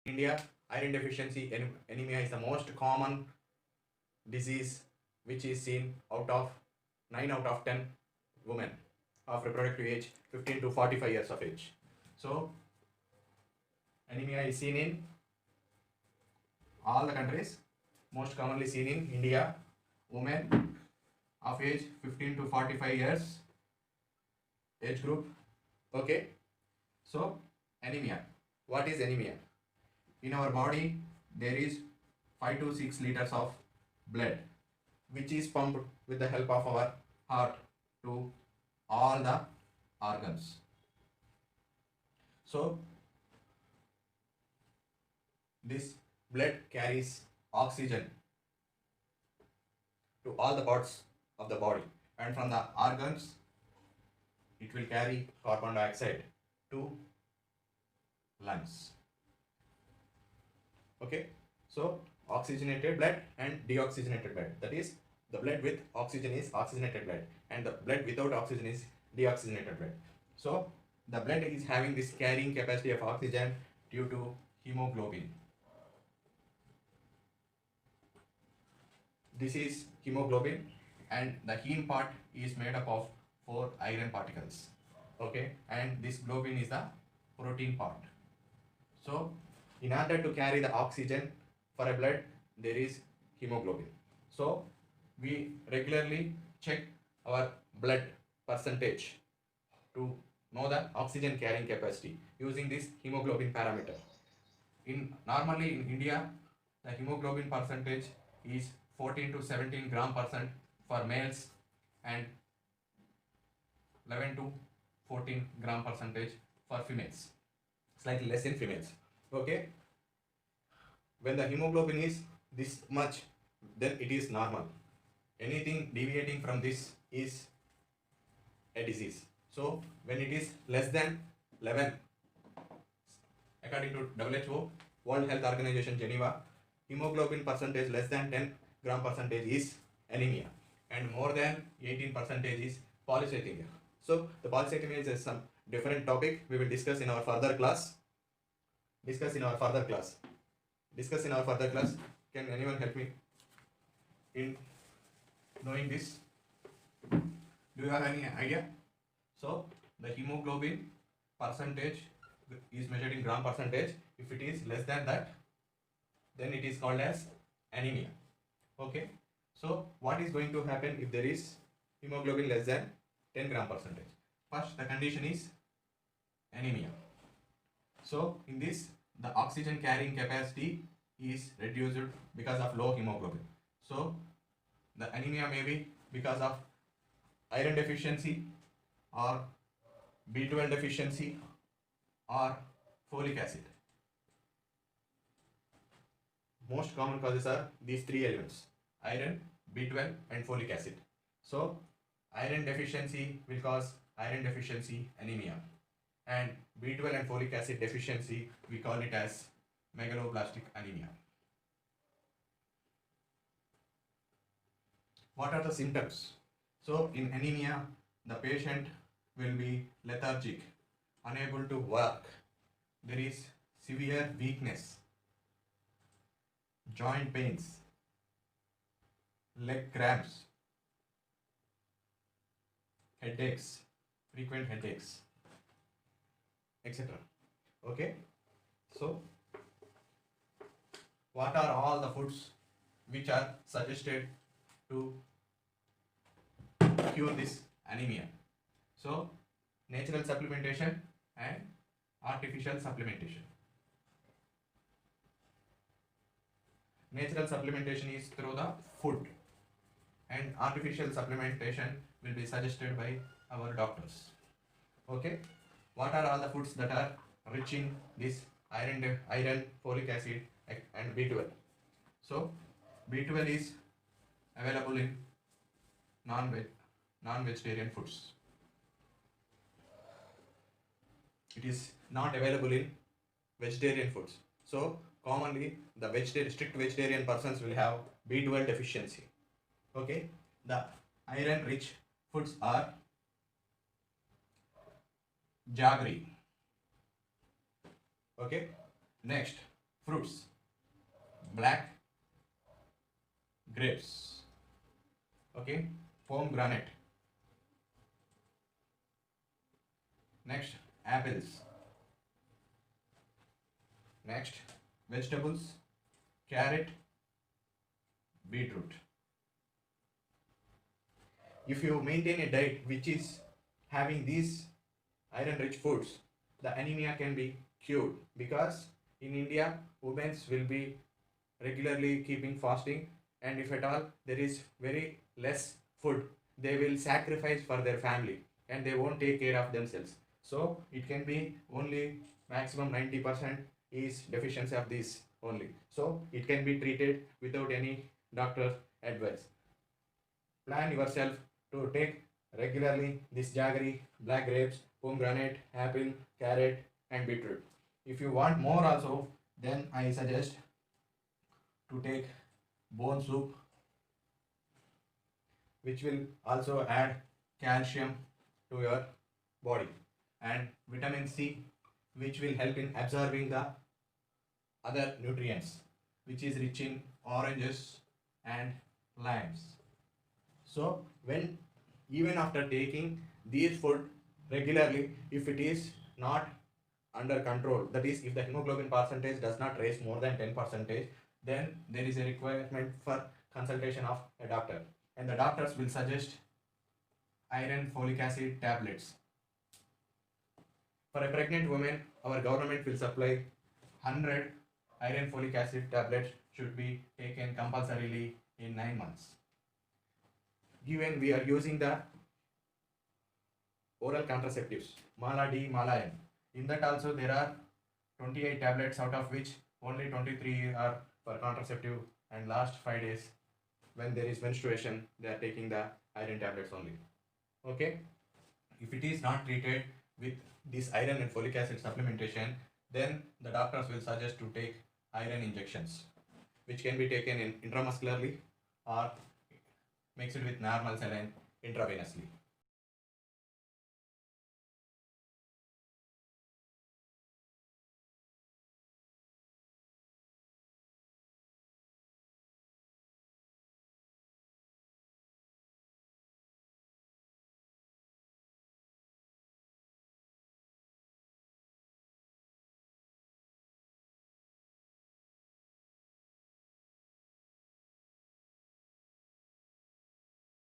India, iron deficiency anemia is the most common disease which is seen out of 9 out of 10 women of reproductive age 15 to 45 years of age. So anemia is seen in all the countries, most commonly seen in India. Women of age 15 to 45 years age group. Okay, so anemia. What is anemia? In our body there is 5 to 6 liters of blood which is pumped with the help of our heart to all the organs. So this blood carries oxygen to all the parts of the body, and from the organs it will carry carbon dioxide to lungs. Okay, so oxygenated blood and deoxygenated blood, that is the blood with oxygen is oxygenated blood and the blood without oxygen is deoxygenated blood. So the blood is having this carrying capacity of oxygen due to hemoglobin. This is hemoglobin, and the heme part is made up of 4 iron particles. Okay, and this globin is the protein part. So in order to carry the oxygen for a blood, there is hemoglobin. So we regularly check our blood percentage to know the oxygen carrying capacity using this hemoglobin parameter. Normally in India, the hemoglobin percentage is 14 to 17 gram percent for males and 11 to 14 gram percentage for females, slightly less in females. Okay, when the hemoglobin is this much, then it is normal. Anything deviating from this is a disease. So when it is less than 11, according to WHO, World Health Organization Geneva, hemoglobin percentage less than 10 gram percentage is anemia, and more than 18 percentage is polycythemia. So the polycythemia is some different topic we will discuss in our further class. Can anyone help me in knowing this? Do you have any idea? So the hemoglobin percentage is measured in gram percentage. If it is less than that, then it is called as anemia. Okay, so what is going to happen if there is hemoglobin less than 10 gram percentage? First, the condition is anemia. So in this, the oxygen carrying capacity is reduced because of low hemoglobin. So the anemia may be because of iron deficiency or B12 deficiency or folic acid. Most common causes are these 3 elements: iron, B12 and folic acid. So iron deficiency will cause iron deficiency anemia, and B12 and folic acid deficiency, we call it as megaloblastic anemia. What are the symptoms? So in anemia, the patient will be lethargic, unable to work. There is severe weakness, joint pains, leg cramps, headaches, frequent headaches, etc. Okay, so what are all the foods which are suggested to cure this anemia? So natural supplementation and artificial supplementation. Natural supplementation is through the food, and artificial supplementation will be suggested by our doctors. Okay, what are all the foods that are rich in this iron, folic acid and B12? So B12 is available in non-vegetarian foods. It is not available in vegetarian foods. So commonly the strict vegetarian persons will have B12 deficiency. Okay, the iron rich foods are jaggery. Okay, next fruits, black grapes, okay, pomegranate, next apples, next vegetables, carrot, beetroot. If you maintain a diet which is having these iron rich foods, the anemia can be cured, because in India women will be regularly keeping fasting, and if at all there is very less food, they will sacrifice for their family and they won't take care of themselves. So it can be only maximum 90% is deficiency of this only. So it can be treated without any doctor advice. Plan yourself to take regularly this jaggery, black grapes, pomegranate, apple, carrot, and beetroot. If you want more also, then I suggest to take bone soup, which will also add calcium to your body, and vitamin C, which will help in absorbing the other nutrients, which is rich in oranges and limes. So when even after taking these food regularly, if it is not under control, that is if the hemoglobin percentage does not raise more than 10%, then there is a requirement for consultation of a doctor, and the doctors will suggest iron folic acid tablets. For a pregnant woman, our government will supply 100 iron folic acid tablets should be taken compulsorily in 9 months. Given we are using the oral contraceptives, Mala D, Mala N, in that also there are 28 tablets, out of which only 23 are for contraceptive, and last 5 days when there is menstruation they are taking the iron tablets only. Okay, if it is not treated with this iron and folic acid supplementation, then the doctors will suggest to take iron injections, which can be taken in intramuscularly or mixed with normal saline intravenously.